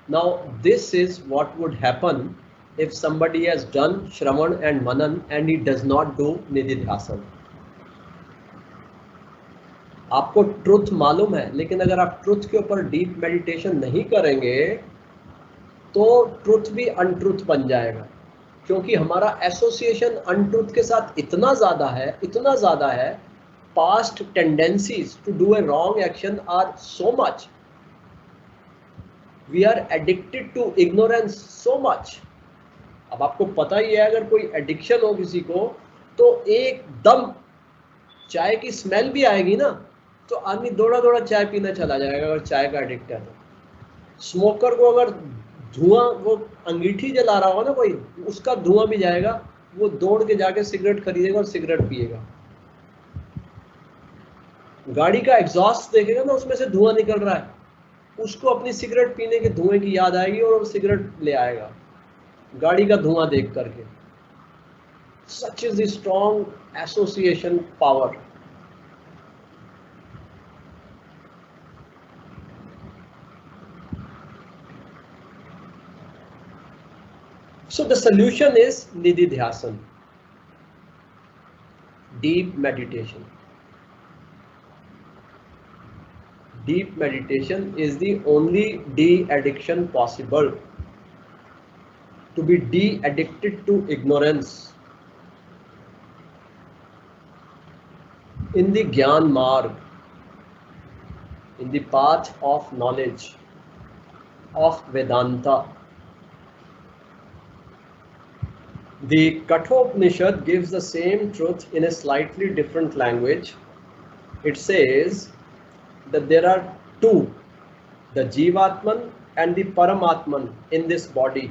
Now, this is what would happen if somebody has done Shravan and Manan and he does not do Nididhyasana. आपको truth मालूम है, लेकिन अगर आप truth के ऊपर डीप मेडिटेशन नहीं करेंगे तो ट्रुथ भी अनट्रुथ बन जाएगा, क्योंकि हमारा एसोसिएशन अनट्रुथ के साथ इतना ज़्यादा है, past tendencies to do a wrong action are so much, we are addicted to ignorance so much. अब आपको पता ही है, अगर कोई एडिक्शन हो किसी को तो एकदम चाय की स्मेल भी आएगी ना तो आदमी दौड़ा दौड़ा चाय पीना चला जाएगा, अगर चाय का एडिक्ट है तो। स्मोकर को अगर धुआं, वो अंगीठी जला रहा होगा ना कोई, उसका धुआं भी जाएगा, वो दौड़ के जाके सिगरेट खरीदेगा और सिगरेट पिएगा। गाड़ी का एग्जॉस्ट देखेगा ना, उसमें से धुआं निकल रहा है, उसको अपनी सिगरेट पीने के धुएं की याद आएगी और वो सिगरेट ले आएगा गाड़ी का धुआं देख करके। Such is the strong association power. So the solution is Nididhyasana, deep meditation. Deep meditation is the only de-addiction possible. To be de-addicted to ignorance. In the Gyan Marg, in the path of knowledge, of Vedanta, the Kathopanishad gives the same truth in a slightly different language. It says that there are two, the Jivatman and the Paramatman in this body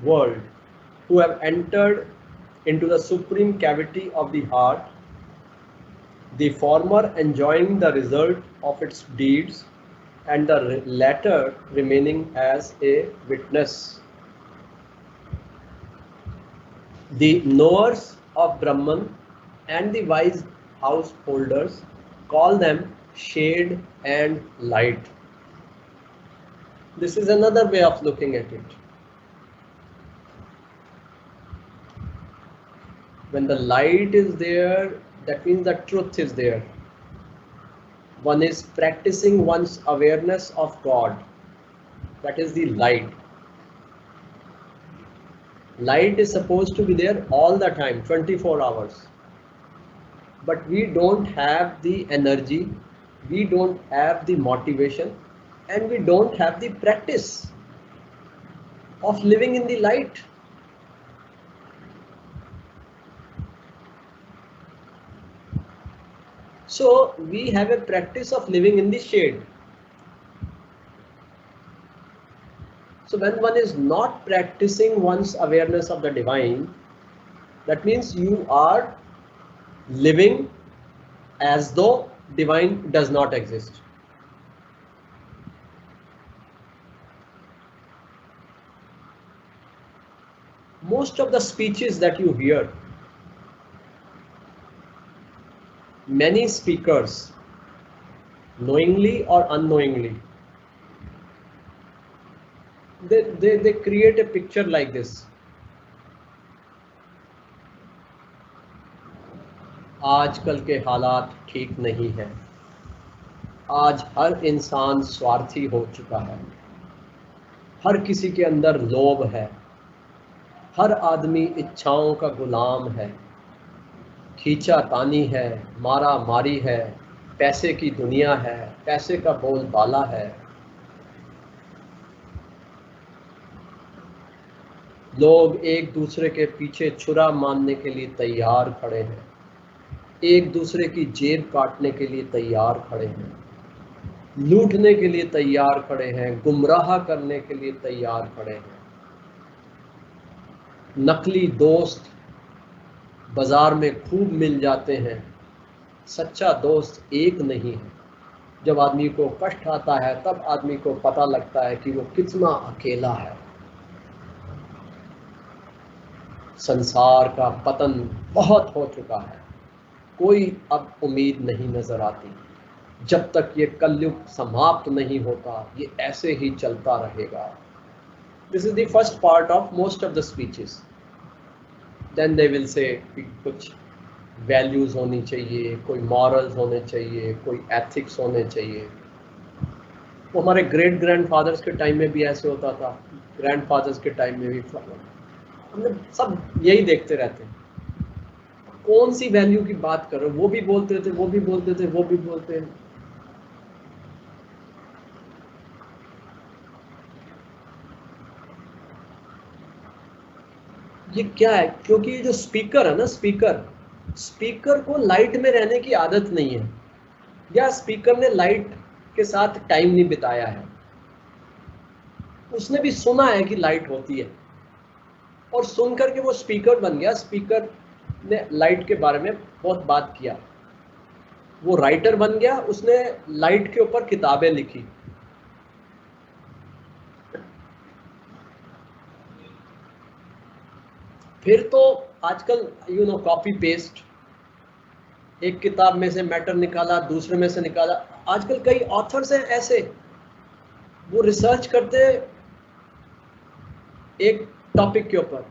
world, who have entered into the supreme cavity of the heart, the former enjoying the result of its deeds and the latter remaining as a witness. The knowers of Brahman and the wise householders call them shade and light. This is another way of looking at it. When the light is there, that means the truth is there. One is practicing one's awareness of God. That is the light. Light is supposed to be there all the time, 24 hours. But we don't have the energy, we don't have the motivation, and we don't have the practice of living in the light. So we have a practice of living in the shade. So when one is not practicing one's awareness of the divine, that means you are living as though divine does not exist. Most of the speeches that you hear, many speakers, knowingly or unknowingly, they create a picture like this. आजकल के हालात ठीक नहीं है, आज हर इंसान स्वार्थी हो चुका है, हर किसी के अंदर लोभ है, हर आदमी इच्छाओं का गुलाम है, खींचातानी है, मारा मारी है, पैसे की दुनिया है, पैसे का बोलबाला है। लोग एक दूसरे के पीछे छुरा मारने के लिए तैयार खड़े हैं, एक दूसरे की जेब काटने के लिए तैयार खड़े हैं, लूटने के लिए तैयार खड़े हैं, गुमराह करने के लिए तैयार खड़े हैं। नकली दोस्त बाजार में खूब मिल जाते हैं, सच्चा दोस्त एक नहीं है। जब आदमी को कष्ट आता है तब आदमी को पता लगता है कि वो कितना अकेला है। संसार का पतन बहुत हो चुका है, कोई अब उम्मीद नहीं नजर आती। जब तक ये कलयुग समाप्त नहीं होता ये ऐसे ही चलता रहेगा। This is the first part of most of the speeches. Then they will say कुछ वैल्यूज होनी चाहिए, कोई मॉरल्स होने चाहिए, कोई एथिक्स होने चाहिए। वो हमारे ग्रेट ग्रैंडफादर्स के टाइम में भी ऐसे होता था, ग्रैंडफादर्स के टाइम में भी। हमने सब यही देखते रहते हैं, कौन सी वैल्यू की बात कर रहे हो, वो भी बोलते थे, वो भी बोलते थे, वो भी बोलते हैं। ये क्या है? क्योंकि ये जो स्पीकर है ना, स्पीकर को लाइट में रहने की आदत नहीं है, या स्पीकर ने लाइट के साथ टाइम नहीं बिताया है। उसने भी सुना है कि लाइट होती है और सुन करके वो स्पीकर बन गया। स्पीकर ने लाइट के बारे में बहुत बात किया, वो राइटर बन गया, उसने लाइट के ऊपर किताबें लिखी। फिर तो आजकल कॉपी पेस्ट, एक किताब में से मैटर निकाला, दूसरे में से निकाला। आजकल कई ऑथर्स हैं ऐसे, वो रिसर्च करते एक टॉपिक के ऊपर,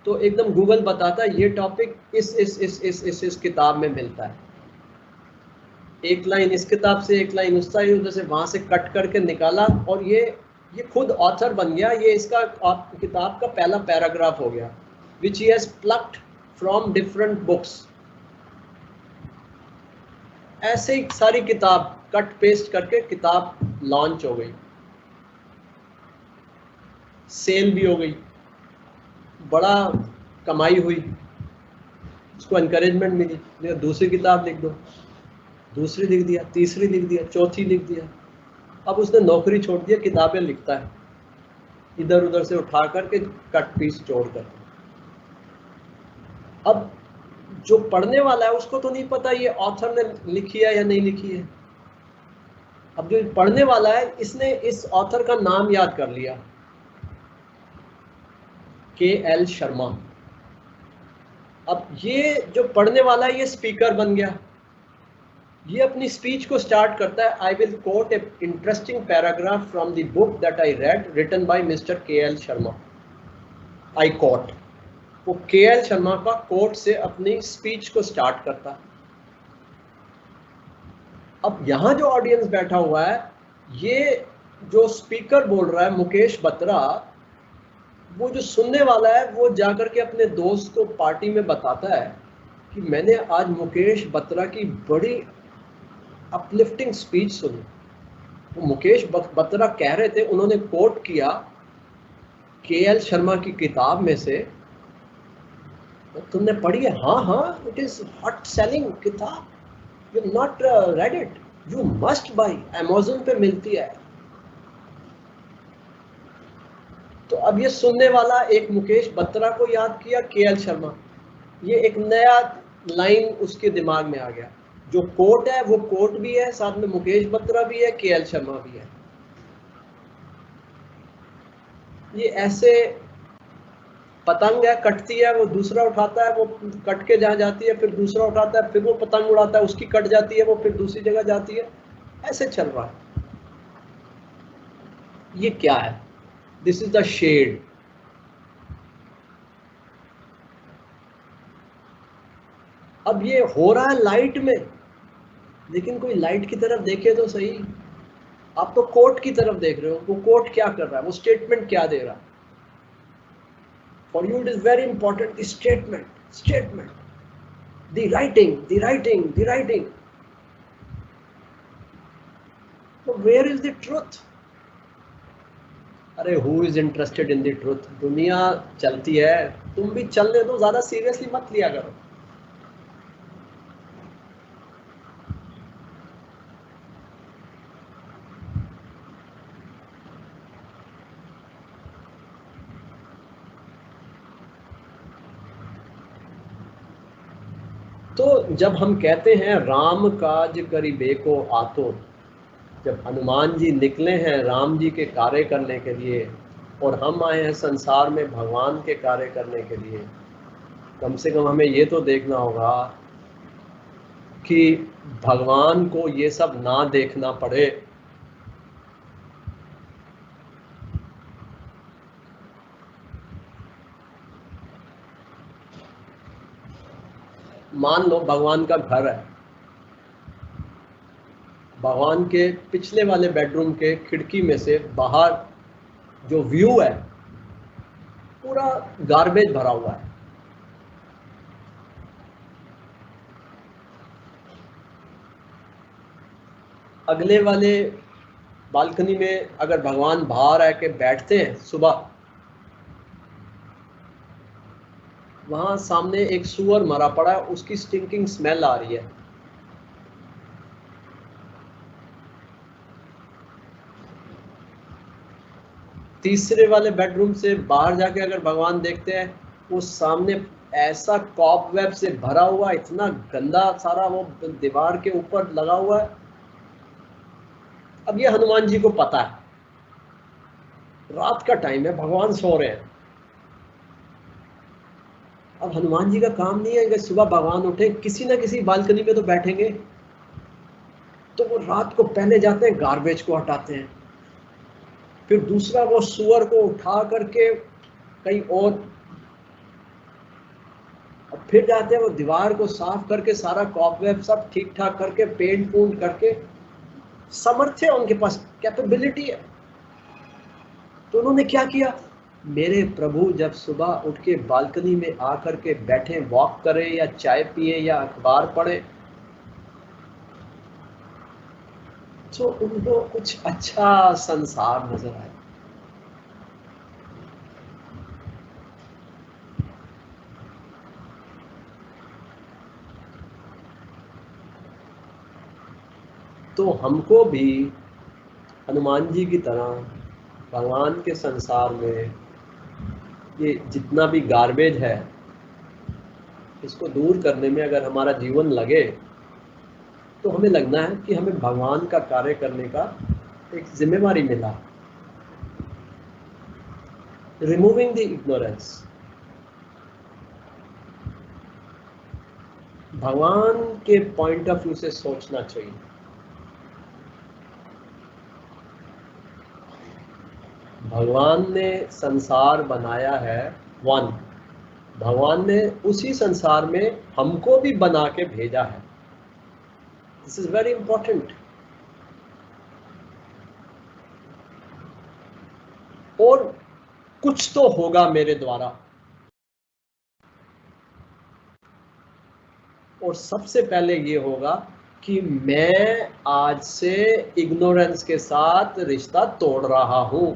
तो एकदम गूगल बताता है ये टॉपिक इस किताब में मिलता है। एक लाइन इस किताब से, एक लाइन उस साइड, उधर से वहां से कट करके निकाला, और ये खुद ऑथर बन गया। ये इसका किताब का पहला पैराग्राफ हो गया, which he has plucked from different books. ऐसे ही सारी किताब कट पेस्ट करके किताब लॉन्च हो गई, सेल भी हो गई, बड़ा कमाई हुई, उसको एनकरेजमेंट मिली, दूसरी किताब लिख दो, दूसरी लिख दिया, तीसरी लिख दिया, चौथी लिख दिया। अब उसने नौकरी छोड़ दिया, किताबें लिखता है, इधर उधर से उठा करके कट पीस जोड़ कर। अब जो पढ़ने वाला है उसको तो नहीं पता ये ऑथर ने लिखी है या नहीं लिखी है। अब जो पढ़ने वाला है, इसने इस ऑथर का नाम याद कर लिया, KL शर्मा। अब ये जो पढ़ने वाला है ये स्पीकर बन गया, ये अपनी स्पीच को स्टार्ट करता है, I will quote a interesting paragraph from the book that I read written by mister KL Sharma. I quote, वो KL शर्मा का कोट से अपनी स्पीच को स्टार्ट करता। अब यहाँ जो ऑडियंस बैठा हुआ है, ये जो स्पीकर बोल रहा है मुकेश बत्रा, वो जो सुनने वाला है वो जाकर के अपने दोस्त को पार्टी में बताता है कि मैंने आज मुकेश बत्रा की बड़ी अपलिफ्टिंग स्पीच सुनी। वो मुकेश बत्रा कह रहे थे, उन्होंने कोट किया KL शर्मा की किताब में से, तुमने पढ़ी है? हाँ हाँ, इट इज हॉट सेलिंग किताब, you not read it, you must by, Amazon पे मिलती है। तो अब ये सुनने वाला एक मुकेश बत्रा को याद किया, KL शर्मा, ये एक नया लाइन उसके दिमाग में आ गया। जो कोट है वो कोट भी है, साथ में मुकेश बत्रा भी है, KL शर्मा भी है। ये ऐसे पतंग है, कटती है, वो दूसरा उठाता है, वो कट के जहाँ जाती है, फिर दूसरा उठाता है, फिर वो पतंग उड़ाता है, उसकी कट जाती है, वो फिर दूसरी जगह जाती है, ऐसे चल रहा है। ये क्या है? This is the shade. अब ये हो रहा है लाइट में, लेकिन कोई लाइट की तरफ देखे तो सही। आप तो कोर्ट की तरफ देख रहे हो, वो कोर्ट क्या कर रहा है, वो स्टेटमेंट क्या दे रहा है। For you it is very important, the statement, the writing. तो वेयर इज द ट्रुथ? अरे who is interested in the truth? दुनिया चलती है, तुम भी चलने दो, ज्यादा सीरियसली मत लिया करो। तो जब हम कहते हैं राम काज करिबे को आतो, जब हनुमान जी निकले हैं राम जी के कार्य करने के लिए, और हम आए हैं संसार में भगवान के कार्य करने के लिए, कम से कम हमें ये तो देखना होगा कि भगवान को ये सब ना देखना पड़े। मान लो भगवान का घर है, भगवान के पिछले वाले बेडरूम के खिड़की में से बाहर जो व्यू है पूरा गार्बेज भरा हुआ है। अगले वाले बालकनी में अगर भगवान बाहर आके बैठते हैं सुबह, वहां सामने एक सूअर मरा पड़ा है, उसकी स्टिंकिंग स्मेल आ रही है। तीसरे वाले बेडरूम से बाहर जाके अगर भगवान देखते हैं, वो सामने ऐसा कॉबवेब से भरा हुआ, इतना गंदा सारा वो दीवार के ऊपर लगा हुआ है। अब ये हनुमान जी को पता है, रात का टाइम है, भगवान सो रहे हैं। अब हनुमान जी का काम नहीं है कि सुबह भगवान उठे किसी ना किसी बालकनी में तो बैठेंगे, तो वो रात को पहले जाते हैं गार्बेज को हटाते हैं, फिर दूसरा वो सुअर को उठा करके कहीं और फिर जाते हैं वो दीवार को साफ करके सारा कॉबवेब सब ठीक ठाक करके पेंट पूंट करके, सामर्थ्य उनके पास, कैपेबिलिटी है। तो उन्होंने क्या किया, मेरे प्रभु जब सुबह उठ के बालकनी में आकर के बैठे, वॉक करें या चाय पिए या अखबार पढ़े, तो उनको कुछ अच्छा संसार नजर आए। तो हमको भी हनुमान जी की तरह भगवान के संसार में ये जितना भी गार्बेज है, इसको दूर करने में अगर हमारा जीवन लगे, तो हमें लगना है कि हमें भगवान का कार्य करने का एक जिम्मेवारी मिला। Removing the ignorance. भगवान के पॉइंट ऑफ व्यू से सोचना चाहिए। भगवान ने संसार बनाया है वन, भगवान ने उसी संसार में हमको भी बना के भेजा है। This is very important. और कुछ तो होगा मेरे द्वारा, और सबसे पहले ये होगा कि मैं आज से इग्नोरेंस के साथ रिश्ता तोड़ रहा हूं,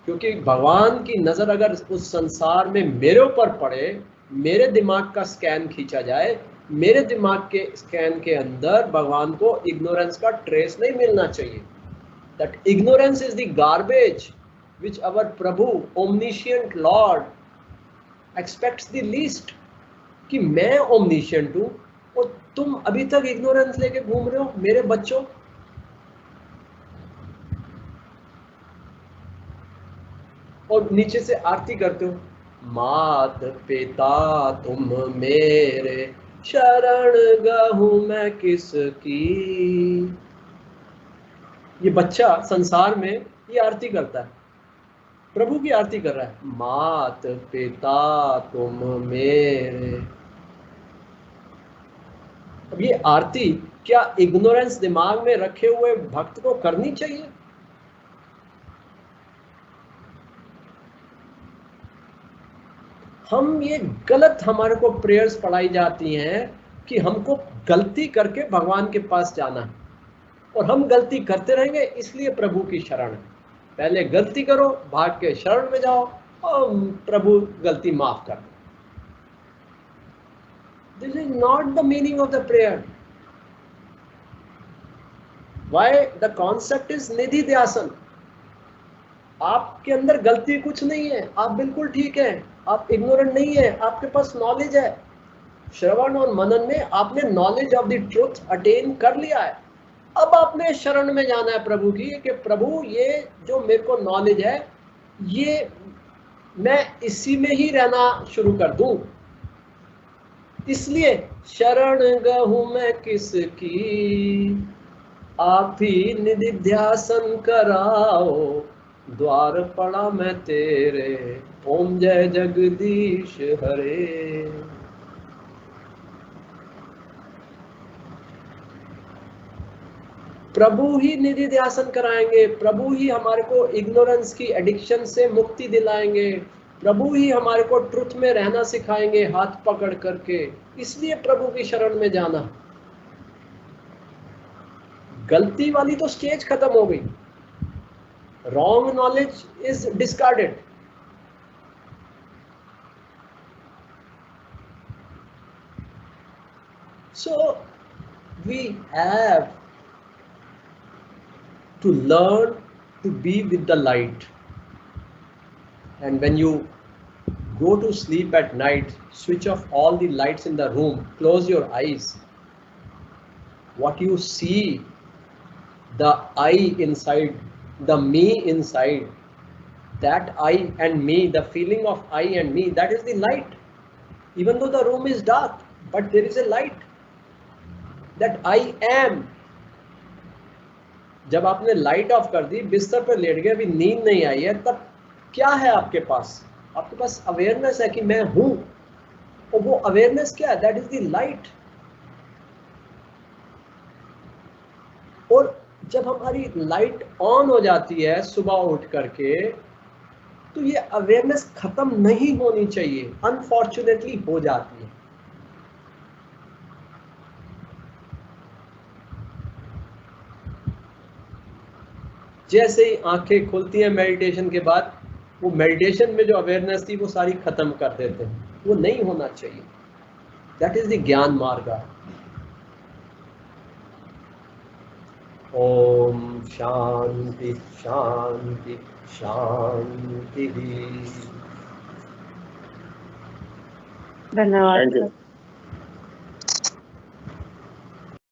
क्योंकि भगवान की नजर अगर उस संसार में मेरे ऊपर पड़े, मेरे दिमाग का स्कैन खींचा जाए, मेरे दिमाग के स्कैन के अंदर भगवान को इग्नोरेंस का ट्रेस नहीं मिलना चाहिए। That ignorance is the garbage which our Prabhu omniscient Lord aspects the least. कि मैं ओमनिशियंट हूं और तुम अभी तक इग्नोरेंस लेके घूम रहे हो मेरे बच्चों। और नीचे से आरती करते हो, मात पिता तुम मेरे, शरण गहूं मैं किसकी। ये बच्चा संसार में ये आरती करता है, प्रभु की आरती कर रहा है, मात पिता तुम मेरे। अब ये आरती क्या इग्नोरेंस दिमाग में रखे हुए भक्त को करनी चाहिए? हम ये गलत, हमारे को प्रेयर्स पढ़ाई जाती हैं कि हमको गलती करके भगवान के पास जाना है, और हम गलती करते रहेंगे, इसलिए प्रभु की शरण है। पहले गलती करो, भाग के शरण में जाओ और प्रभु गलती माफ कर दो। This is not the meaning of the prayer. Why the concept is निधि ध्यासन। आपके अंदर गलती कुछ नहीं है, आप बिल्कुल ठीक है, आप इग्नोरेंट नहीं है, आपके पास नॉलेज है। श्रवण और मनन में आपने knowledge of the truth attain कर लिया है। अब आपने शरण में जाना है प्रभु की कि प्रभु ये जो मेरे को नॉलेज है, ये मैं इसी में ही रहना शुरू कर दूं, इसलिए शरण गहूं मैं किसकी, आप ही निधि ध्यासन कराओ, द्वार पड़ा मैं तेरे, ओम जय जगदीश हरे। प्रभु ही निधि ध्यासन कराएंगे, प्रभु ही हमारे को इग्नोरेंस की एडिक्शन से मुक्ति दिलाएंगे, प्रभु ही हमारे को ट्रुथ में रहना सिखाएंगे हाथ पकड़ करके। इसलिए प्रभु की शरण में जाना। गलती वाली तो स्टेज खत्म हो गई, wrong knowledge is discarded. So we have to learn to be with the light, and when you go to sleep at night, switch off all the lights in the room, close your eyes. What you see, the I inside, the me inside, that I and me, the feeling of I and me, that is the light. Even though the room is dark, but there is a light, that I am. जब आपने light of कर दी, बिस्तर पर late गए, अभी नींद नहीं आई है, तब क्या है आपके पास? आपके पास अवेयरनेस है कि मैं हूं, और वो अवेयरनेस क्या है? That is the light. और जब हमारी लाइट ऑन हो जाती है सुबह उठ करके, तो ये अवेयरनेस खत्म नहीं होनी चाहिए, अनफॉर्चुनेटली हो जाती है। जैसे ही आंखें खुलती हैं मेडिटेशन के बाद, वो मेडिटेशन में जो अवेयरनेस थी वो सारी खत्म कर देते हैं। वो नहीं होना चाहिए। दैट इज द ज्ञान मार्ग। ओम शांति शांति शांति। धन्यवाद।